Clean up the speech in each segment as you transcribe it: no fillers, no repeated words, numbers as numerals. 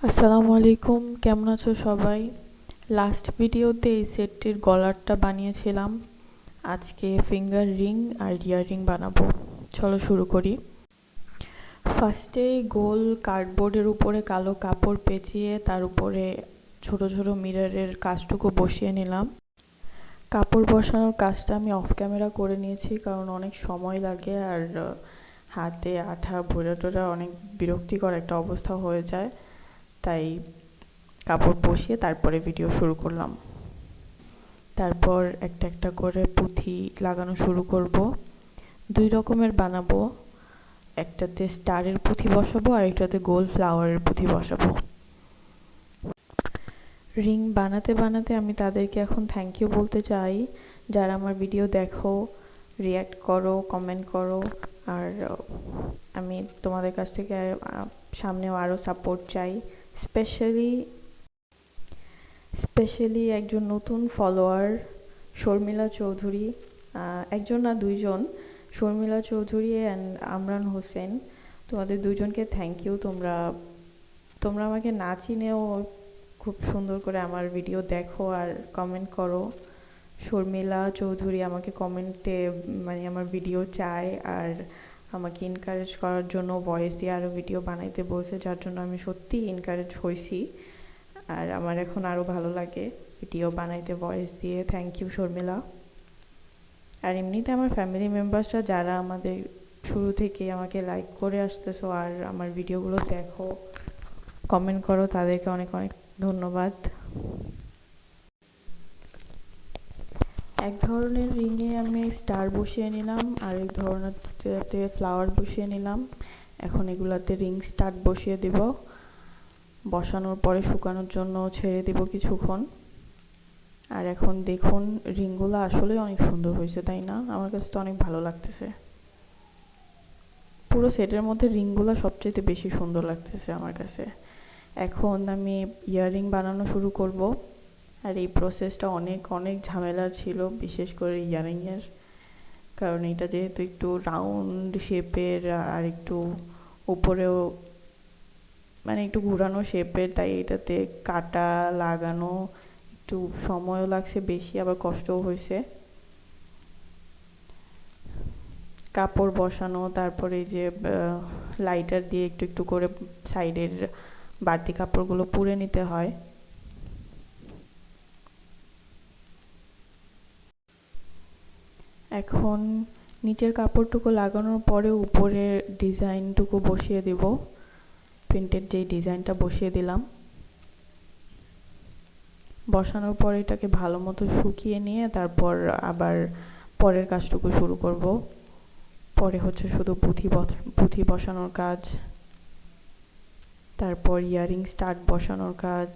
আসসালামু আলাইকুম, কেমন আছো সবাই? লাস্ট ভিডিওতে এই সেটটির গলারটা বানিয়েছিলাম। আজকে ফিঙ্গার রিং আর ইয়াররিং বানাবো। চলো শুরু করি। ফার্স্টে গোল কার্ডবোর্ডের উপরে কালো কাপড় পেঁচিয়ে তার উপরে ছোট ছোট মিররের কাজটুকু বসিয়ে নিলাম। কাপড় বসানোর কাজটা আমি অফ ক্যামেরা করে নিয়েছি, কারণ অনেক সময় লাগে আর হাতে আঠা ভরে টোরা অনেক বিরক্তিকর একটা অবস্থা হয়ে যায়, তাই কাপড় বসিয়ে তারপরে ভিডিও শুরু করলাম। তারপর একটা একটা করে পুঁথি লাগানো শুরু করব। দুই রকমের বানাবো, একটাতে স্টারের পুঁথি বসাবো আর একটাতে গোল ফ্লাওয়ারের পুঁথি বসাবো। রিং বানাতে বানাতে আমি তাদেরকে এখন থ্যাংক ইউ বলতে চাই, যারা আমার ভিডিও দেখো, রিয়্যাক্ট করো, কমেন্ট করো। আর আমি তোমাদের কাছ থেকে সামনেও আরও সাপোর্ট চাই। স্পেশালি একজন নতুন ফলোয়ার, শর্মিলা চৌধুরী, একজন না দুইজন, শর্মিলা চৌধুরী অ্যান্ড আমরান হোসেন। তোমাদের দুজনকে থ্যাংক ইউ। তোমরা আমাকে না চিনেও খুব সুন্দর করে আমার ভিডিও দেখো আর কমেন্ট করো। শর্মিলা চৌধুরী আমাকে কমেন্টে আমার ভিডিও চায় আর আমাকে এনকারেজ করার জন্য ভয়েস দিয়ে আরও ভিডিও বানাইতে বলছে, যার জন্য আমি সত্যিই এনকারেজ হয়েছি আর আমার এখন আরও ভালো লাগে ভিডিও বানাইতে ভয়েস দিয়ে। Thank you Sharmila. আর এমনিতে আমার ফ্যামিলি মেম্বার্সরা যারা আমাদের শুরু থেকে আমাকে লাইক করে আসতেছো আর আমার ভিডিওগুলো দেখো, কমেন্ট করো, তাদেরকে অনেক অনেক ধন্যবাদ। এক ধরনের রিংয়ে আমি স্টার বসিয়ে নিলাম, আর এক ধরনেরতে ফ্লাওয়ার বসিয়ে নিলাম। এখন এগুলাতে রিং স্টার বসিয়ে দিব। বসানোর পরে শুকানোর জন্য ছেড়ে দিব কিছুক্ষণ। আর এখন দেখুন রিংগুলো আসলে অনেক সুন্দর হয়েছে, তাই না? আমার কাছে তো অনেক ভালো লাগতেছে। পুরো সেটের মধ্যে রিংগুলো সবচেয়ে বেশি সুন্দর লাগতেছে আমার কাছে। এখন আমি ইয়াররিং বানানো শুরু করব। আর এই প্রসেসটা অনেক অনেক ঝামেলার ছিল, বিশেষ করে ইয়াররিংয়ের, কারণ এটা যেহেতু একটু রাউন্ড শেপের আর একটু উপরেও একটু ঘুরানো শেপের, তাই এটাতে কাটা লাগানো একটু সময়ও লাগছে বেশি, আবার কষ্টও হয়েছে। কাপড় বসানো, তারপরে এই যে লাইটার দিয়ে একটু একটু করে সাইডের বাড়তি কাপড়গুলো পুড়ে নিতে হয়। এখন নিচের কাপড়টুকু লাগানোর পরে উপরের ডিজাইনটুকু বসিয়ে দিব। প্রিন্টের যেই ডিজাইনটা বসিয়ে দিলাম। বসানোর পর এটাকে ভালো মতো শুকিয়ে নিয়ে তারপর আবার পরের কাজটুকু শুরু করব। পরে হচ্ছে শুধু পুঁথি বসানোর কাজ, তারপর ইয়ারিং স্টার্ট বসানোর কাজ।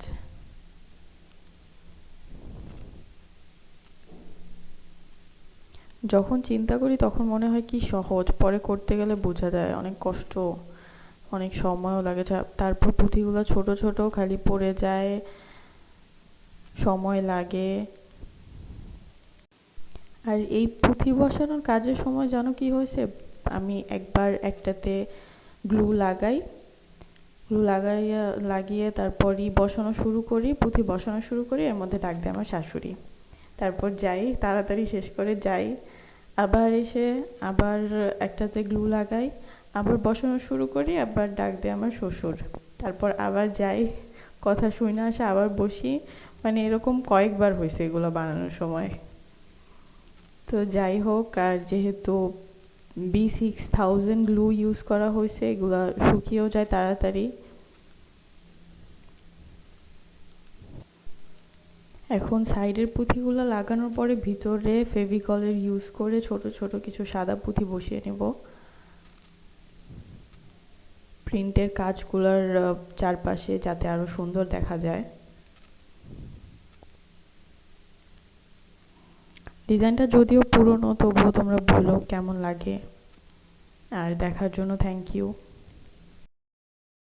যখন চিন্তা করি তখন মনে হয় কি সহজ, পরে করতে গেলে বোঝা যায় অনেক কষ্ট, অনেক সময়ও লাগে। তারপর পুঁথিগুলো ছোট ছোট খালি পড়ে যায়, সময় লাগে। আর এই পুঁথি বসানোর কাজের সময় জানো কি হয়েছে, আমি একবার একটাতে গ্লু লাগিয়ে তারপরই বসানো শুরু করি, পুঁথি বসানো শুরু করি, এর মধ্যে ডাক দেয় আমার শাশুড়ি। তারপর যাই, তাড়াতাড়ি শেষ করে যাই, আবার এসে আবার একটাতে গ্লু লাগাই, আবার বসানো শুরু করি, আবার ডাক দেয় আমার শ্বশুর। তারপর আবার যাই, কথা শুনে আসে, আবার বসি। এরকম কয়েকবার হয়েছে এগুলো বানানোর সময়। তো যাই হোক, আর যেহেতু B6000 গ্লু ইউজ করা হয়েছে, এগুলা শুকিয়েও যায় তাড়াতাড়ি। এখন সাইডের পুঁথিগুলো লাগানোর পরে ভিতরে ফেভিকলের ইউজ করে ছোট ছোট কিছু সাদা পুঁথি বসিয়ে নেব প্রিন্টের কাজগুলোর চারপাশে, যাতে আরো সুন্দর দেখা যায়। ডিজাইনটা যদিও পুরনো, তবুও তোমরা বলো কেমন লাগে। আর দেখার জন্য থ্যাংক ইউ।